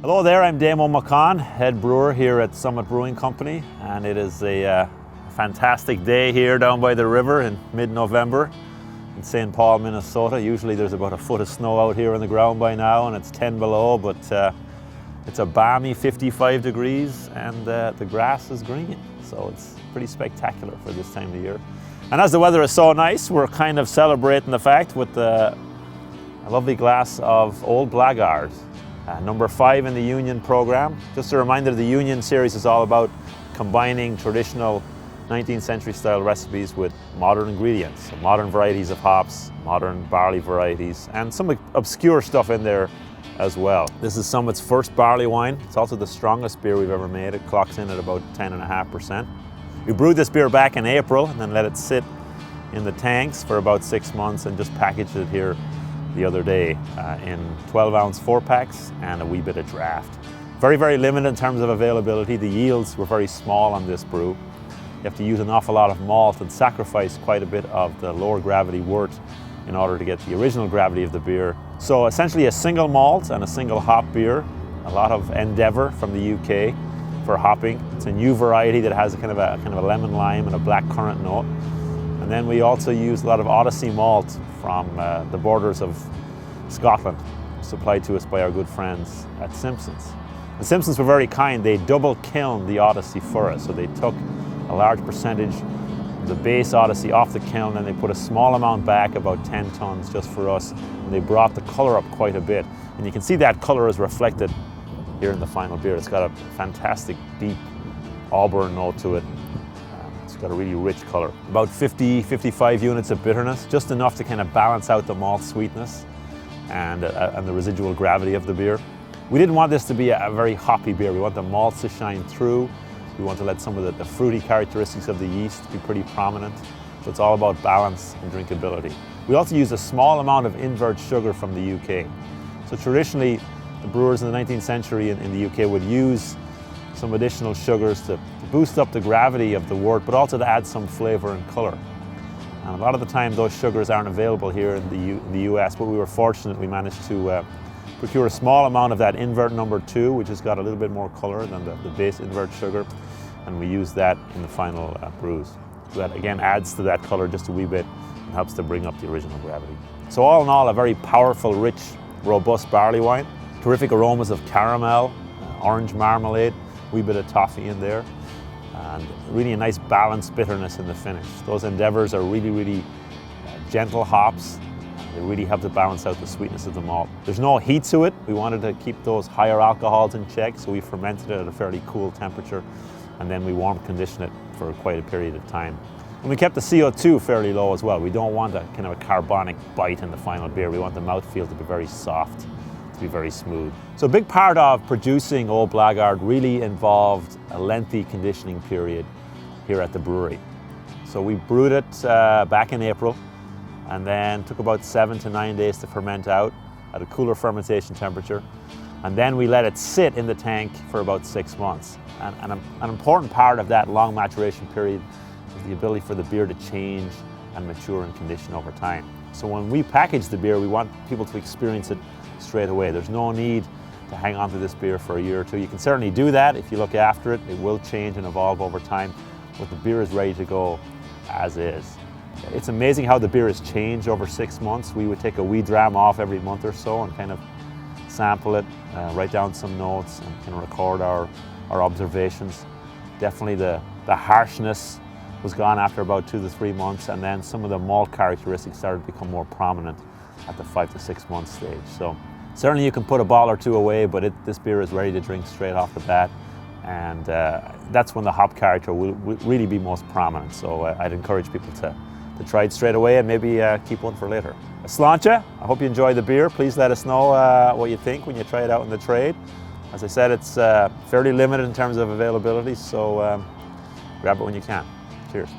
Hello there, I'm Damo McConn, head brewer here at Summit Brewing Company, and it is a fantastic day here down by the river in mid-November in St. Paul, Minnesota. Usually there's about a foot of snow out here on the ground by now and it's 10 below, but it's a balmy 55 degrees and the grass is green, so it's pretty spectacular for this time of year. And as the weather is so nice, we're kind of celebrating the fact with a lovely glass of Old Blaggard. Number 5 in the Union program. Just a reminder, the Union series is all about combining traditional 19th century style recipes with modern ingredients, so modern varieties of hops, modern barley varieties, and some obscure stuff in there as well. This is Summit's first barley wine. It's also the strongest beer we've ever made. It clocks in at about 10.5%. We brewed this beer back in April and then let it sit in the tanks for about 6 months and just packaged it here the other day in 12-ounce 4-packs and a wee bit of draft. Very, very limited in terms of availability. The yields were very small on this brew. You have to use an awful lot of malt and sacrifice quite a bit of the lower gravity wort in order to get the original gravity of the beer. So essentially a single malt and a single hop beer. A lot of endeavour from the UK for hopping. It's a new variety that has a kind of a lemon lime and a black currant note. And then we also use a lot of Odyssey malt from the borders of Scotland, supplied to us by our good friends at Simpsons. The Simpsons were very kind. They double kilned the Odyssey for us. So they took a large percentage of the base Odyssey off the kiln and they put a small amount back, about 10 tons just for us. And they brought the colour up quite a bit. And you can see that colour is reflected here in the final beer. It's got a fantastic deep auburn note to it. It's got a really rich colour. About 55 units of bitterness, just enough to kind of balance out the malt sweetness and the residual gravity of the beer. We didn't want this to be a very hoppy beer. We want the malts to shine through. We want to let some of the fruity characteristics of the yeast be pretty prominent. So it's all about balance and drinkability. We also use a small amount of invert sugar from the UK. So traditionally, the brewers in the 19th century in the UK would use some additional sugars to boost up the gravity of the wort, but also to add some flavour and colour. And a lot of the time those sugars aren't available here in the US, but we were fortunate we managed to procure a small amount of that invert number 2, which has got a little bit more colour than the base invert sugar, and we use that in the final brews. So that again adds to that colour just a wee bit and helps to bring up the original gravity. So all in all, a very powerful, rich, robust barley wine. Terrific aromas of caramel, orange marmalade, wee bit of toffee in there, and really a nice balanced bitterness in the finish. Those endeavours are really, really gentle hops. They really help to balance out the sweetness of the malt. There's no heat to it. We wanted to keep those higher alcohols in check, so we fermented it at a fairly cool temperature, and then we warm condition it for quite a period of time. And we kept the CO2 fairly low as well. We don't want a kind of a carbonic bite in the final beer. We want the mouthfeel to be very soft, to be very smooth. So a big part of producing Old Blaggard really involved a lengthy conditioning period here at the brewery. So we brewed it back in April and then took about 7 to 9 days to ferment out at a cooler fermentation temperature. And then we let it sit in the tank for about 6 months. And an important part of that long maturation period is the ability for the beer to change and mature and condition over time. So when we package the beer, we want people to experience it straight away. There's no need to hang on to this beer for a year or two. You can certainly do that if you look after it. It will change and evolve over time, but the beer is ready to go as is. It's amazing how the beer has changed over 6 months. We would take a wee dram off every month or so and kind of sample it, write down some notes and record our observations. Definitely the harshness was gone after about 2 to 3 months, and then some of the malt characteristics started to become more prominent at the 5 to 6 month stage. So certainly you can put a bottle or two away, but this beer is ready to drink straight off the bat, and that's when the hop character will really be most prominent. So I'd encourage people to try it straight away and maybe keep one for later. Sláinte, I hope you enjoy the beer. Please let us know what you think when you try it out in the trade. As I said, it's fairly limited in terms of availability, so grab it when you can. Cheers.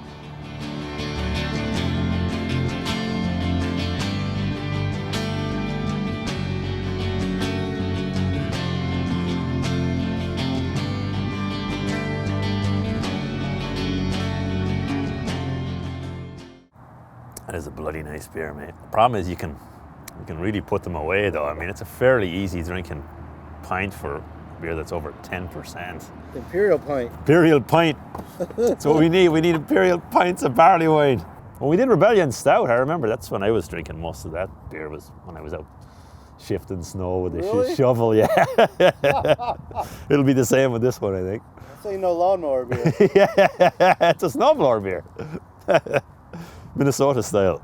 That is a bloody nice beer, mate. The problem is you can really put them away though. I mean, it's a fairly easy drinking pint for beer that's over 10%. Imperial pint. Imperial pint. That's what we need. We need imperial pints of barley wine. When we did Rebellion Stout, I remember that's when I was drinking most of that beer, was when I was out shifting snow with a shovel. Yeah. It'll be the same with this one, I think. So you know lawnmower beer. Yeah, it's a snowblower beer. Minnesota style.